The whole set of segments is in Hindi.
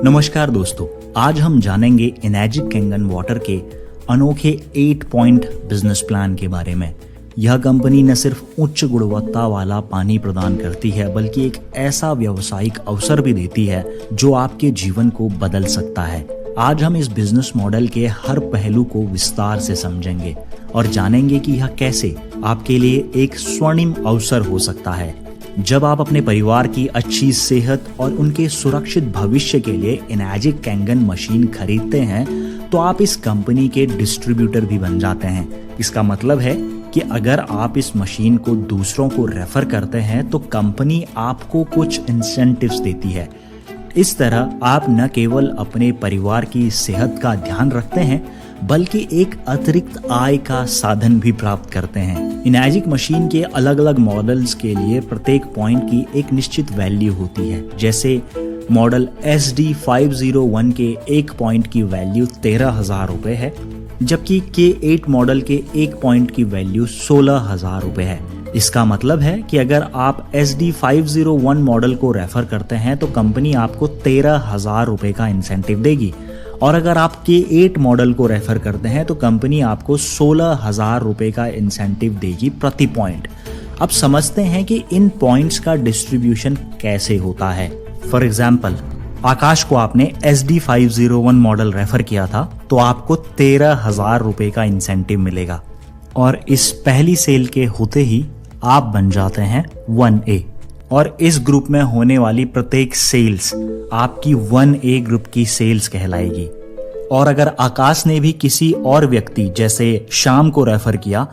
नमस्कार दोस्तों, आज हम जानेंगे एनर्जी कैंगन वाटर के अनोखे 8 पॉइंट बिजनेस प्लान के बारे में। यह कंपनी न सिर्फ उच्च गुणवत्ता वाला पानी प्रदान करती है बल्कि एक ऐसा व्यावसायिक अवसर भी देती है जो आपके जीवन को बदल सकता है। आज हम इस बिजनेस मॉडल के हर पहलू को विस्तार से समझेंगे और जानेंगे कि यह कैसे आपके लिए एक स्वर्णिम अवसर हो सकता है। जब आप अपने परिवार की अच्छी सेहत और उनके सुरक्षित भविष्य के लिए एनर्जी कैंगन मशीन खरीदते हैं तो आप इस कंपनी के डिस्ट्रीब्यूटर भी बन जाते हैं। इसका मतलब है कि अगर आप इस मशीन को दूसरों को रेफर करते हैं तो कंपनी आपको कुछ इंसेंटिव्स देती है। इस तरह आप न केवल अपने परिवार की सेहत का ध्यान रखते हैं बल्कि एक अतिरिक्त आय का साधन भी प्राप्त करते हैं। एनर्जी मशीन के अलग अलग मॉडल्स के लिए प्रत्येक पॉइंट की एक निश्चित वैल्यू होती है। जैसे मॉडल SD501 के एक पॉइंट की वैल्यू 13,000 रुपए है, जबकि K8 मॉडल के एक पॉइंट की वैल्यू 16,000 रुपए है। इसका मतलब है कि अगर आप SD501 मॉडल को रेफर करते हैं तो कंपनी आपको 13,000 रुपए का इंसेंटिव देगी, और अगर आप K8 मॉडल को रेफर करते हैं तो कंपनी आपको 16,000 रुपए का इंसेंटिव देगी प्रति पॉइंट। अब समझते हैं कि इन पॉइंट्स का डिस्ट्रीब्यूशन कैसे होता है। फॉर एग्जाम्पल, आकाश को आपने SD501 मॉडल रेफर किया था तो आपको 13,000 रुपए का इंसेंटिव मिलेगा, और इस पहली सेल के होते ही आप बन जाते हैं 1A, और इस ग्रुप में होने वाली प्रत्येक सेल्स आपकी 1A ग्रुप की सेल्स कहलाएगी। और अगर आकाश ने भी किसी और व्यक्ति जैसे श्याम को रेफर किया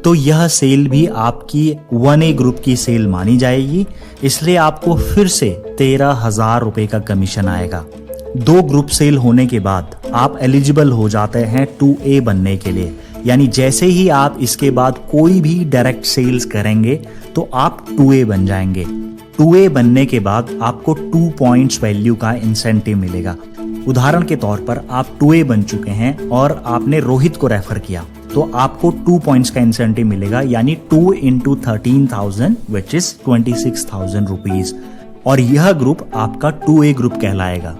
तो यह सेल भी आपकी 1A ग्रुप की सेल मानी जाएगी, इसलिए आपको फिर से 13,000 रुपए का कमीशन आएगा। 2 ग्रुप सेल होने के बाद आप एलिजिबल हो जाते हैं 2A बनने के लिए, यानी जैसे ही आप इसके बाद कोई भी डायरेक्ट सेल्स करेंगे तो आप 2A बन जाएंगे। 2A बनने के बाद आपको 2 पॉइंट्स वैल्यू का इंसेंटिव मिलेगा। उदाहरण के तौर पर आप 2A बन चुके हैं और आपने रोहित को रेफर किया तो आपको 2 पॉइंट्स का इंसेंटिव मिलेगा, यानी 2 into 13,000 विच इज 26,000 रुपीज, और यह ग्रुप आपका 2A ग्रुप कहलाएगा।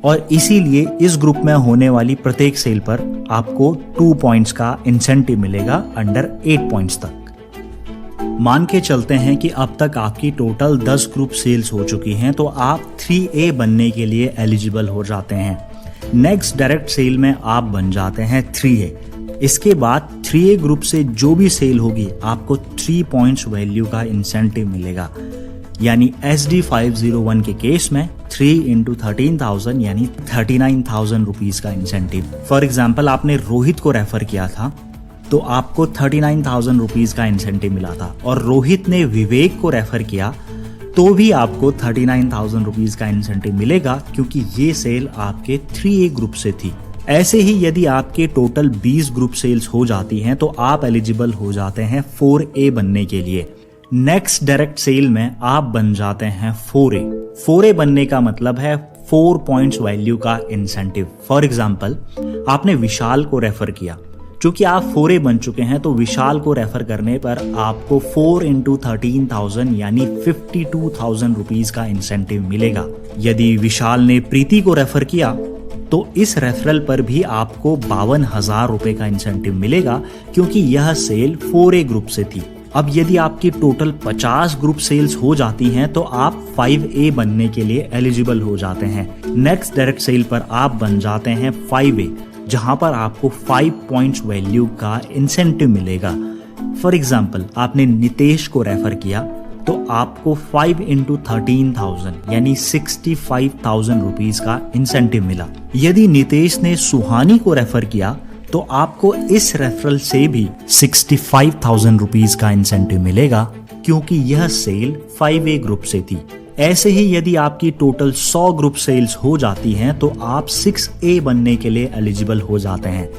और इसीलिए इस ग्रुप में होने वाली प्रत्येक सेल पर आपको 2 पॉइंट्स का इंसेंटिव मिलेगा अंडर 8 पॉइंट्स तक। मान के चलते हैं कि अब तक आपकी टोटल 10 ग्रुप सेल्स हो चुकी हैं तो आप 3A बनने के लिए एलिजिबल हो जाते हैं। नेक्स्ट डायरेक्ट सेल में आप बन जाते हैं 3A। इसके बाद 3A ग्रुप से जो भी सेल होगी आपको 3 पॉइंट्स वैल्यू का इंसेंटिव मिलेगा, यानी SD501 के केस में 3 into 13,000 यानी 39,000 रुपीज का इंसेंटिव। फॉर एग्जाम्पल, आपने रोहित को रेफर किया था तो आपको 39,000 रुपीज का इंसेंटिव मिला था, और रोहित ने विवेक को रेफर किया तो भी आपको 39,000 रुपीज का इंसेंटिव मिलेगा, क्योंकि ये सेल आपके 3A ग्रुप से थी। ऐसे ही यदि आपके टोटल 20 ग्रुप सेल्स हो जाती हैं तो आप एलिजिबल हो जाते हैं 4A बनने के लिए। नेक्स्ट डायरेक्ट सेल में आप बन जाते हैं 4A। 4A बनने का मतलब है 4 पॉइंट्स वैल्यू का इंसेंटिव। फॉर एग्जाम्पल, आपने विशाल को रेफर किया, चूंकि आप 4A बन चुके हैं तो विशाल को रेफर करने पर आपको 4 into 13,000 यानी 52,000 रुपीज का इंसेंटिव मिलेगा। यदि विशाल ने प्रीति को रेफर किया तो इस रेफरल पर भी आपको 52,000 रुपए का इंसेंटिव मिलेगा, क्योंकि यह सेल 4A ग्रुप से थी। अब यदि आपकी टोटल 50 ग्रुप सेल्स हो जाती हैं तो आप 5A बनने के लिए एलिजिबल हो जाते हैं। नेक्स्ट डायरेक्ट सेल पर आप बन जाते हैं 5A, जहां पर आपको 5 पॉइंट्स वैल्यू का इंसेंटिव मिलेगा। फॉर एग्जाम्पल, आपने नितेश को रेफर किया तो आपको 5 into 13,000 यानी 65,000 रुपीज का इंसेंटिव मिला। यदि नितेश ने सुहानी को रेफर किया तो आपको इस रेफरल से भी 65,000 रुपीज का इंसेंटिव मिलेगा, क्योंकि यह सेल 5A ग्रुप से थी। ऐसे ही यदि आपकी टोटल 100 ग्रुप सेल्स हो जाती हैं तो आप 6A बनने के लिए एलिजिबल हो जाते हैं।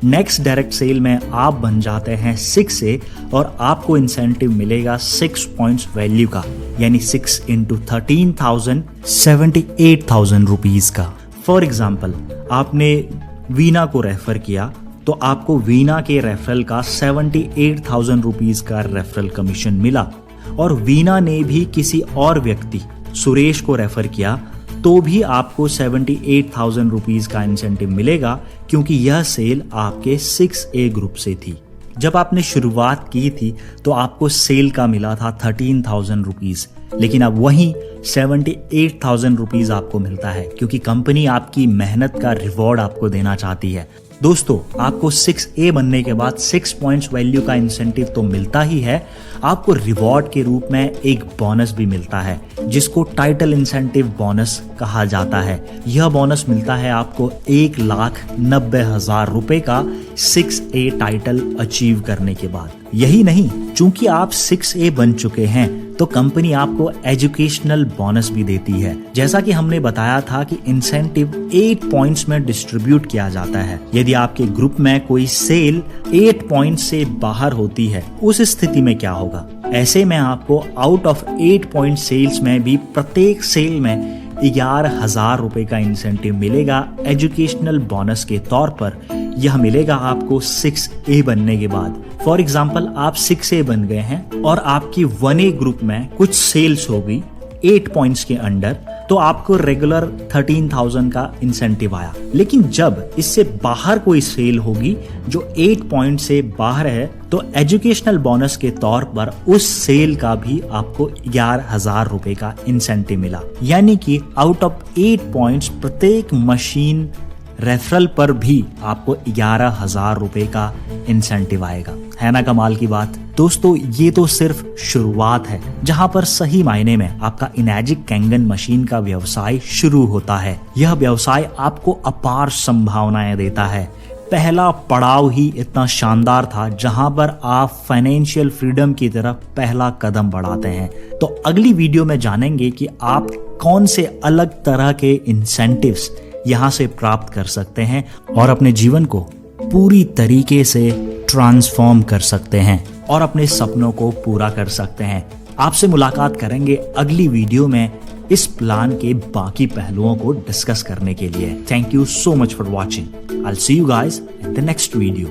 नेक्स्ट डायरेक्ट सेल में आप बन जाते हैं 6A, और आपको इंसेंटिव मिलेगा 6 पॉइंट्स वैल्यू का, यानी 6 into 13,000 78,000 रुपीज का। फॉर एग्जाम्पल, आपने वीना को रेफर किया तो आपको वीना के रेफरल का 78,000 रुपीज का रेफरल कमीशन मिला, और वीना ने भी किसी और व्यक्ति सुरेश को रेफर किया तो भी आपको 78,000 रुपीज का इंसेंटिव मिलेगा, क्योंकि यह सेल आपके 6A ग्रुप से थी। जब आपने शुरुआत की थी तो आपको सेल का मिला था 13,000 रुपीज, लेकिन अब वहीं 78,000 रुपीज आपको मिलता है, क्योंकि कंपनी आपकी मेहनत का रिवॉर्ड आपको देना चाहती है। दोस्तों, आपको 6A बनने के बाद 6 पॉइंट्स वैल्यू का इंसेंटिव तो मिलता ही है, आपको रिवॉर्ड के रूप में एक बोनस भी मिलता है, जिसको टाइटल इंसेंटिव बोनस कहा जाता है। यह बोनस मिलता है आपको 1,90,000 रुपए का 6A टाइटल अचीव करने के बाद। यही नहीं, चूंकि आप 6A बन चुके हैं तो कंपनी आपको एजुकेशनल बोनस भी देती है। जैसा कि हमने बताया था कि इंसेंटिव 8 पॉइंट्स में डिस्ट्रीब्यूट किया जाता है। यदि आपके ग्रुप में कोई सेल 8 पॉइंट्स से बाहर होती है, उस स्थिति में क्या होगा? ऐसे में आपको आउट ऑफ 8 पॉइंट सेल्स में भी प्रत्येक सेल में 11,000 रुपए का इंसेंटिव मिलेगा एजुकेशनल बोनस के तौर पर। यह मिलेगा आपको 6A बनने के बाद। फॉर एग्जाम्पल, आप 6A बन गए हैं और आपकी 1A ग्रुप में कुछ सेल्स हो गई 8 पॉइंट्स के अंडर, तो आपको रेगुलर 13,000 का इंसेंटिव आया। लेकिन जब इससे बाहर कोई सेल होगी जो 8 पॉइंट से बाहर है, तो एजुकेशनल बोनस के तौर पर उस सेल का भी आपको 11,000 रुपए का इंसेंटिव मिला। यानी कि आउट ऑफ 8 पॉइंट्स प्रत्येक मशीन रेफरल पर भी आपको 11,000 रुपए का इंसेंटिव आएगा। है ना कमाल की बात? दोस्तों, ये तो सिर्फ शुरुआत है, जहां पर सही मायने में आपका इनैजिक कैंगन मशीन का व्यवसाय शुरू होता है। यह व्यवसाय आपको अपार संभावनाएं देता है। पहला पड़ाव ही इतना शानदार था, जहां पर आप फाइनेंशियल फ्रीडम की तरफ पहला कदम बढ़ाते हैं। तो अगली वीडियो में जानेंगे कि आप कौन से अलग तरह के इंसेंटिव्स यहां से प्राप्त कर सकते हैं और अपने जीवन को पूरी तरीके से ट्रांसफॉर्म कर सकते हैं और अपने सपनों को पूरा कर सकते हैं। आपसे मुलाकात करेंगे अगली वीडियो में इस प्लान के बाकी पहलुओं को डिस्कस करने के लिए। Thank you so much for watching. I will see you guys in the next video.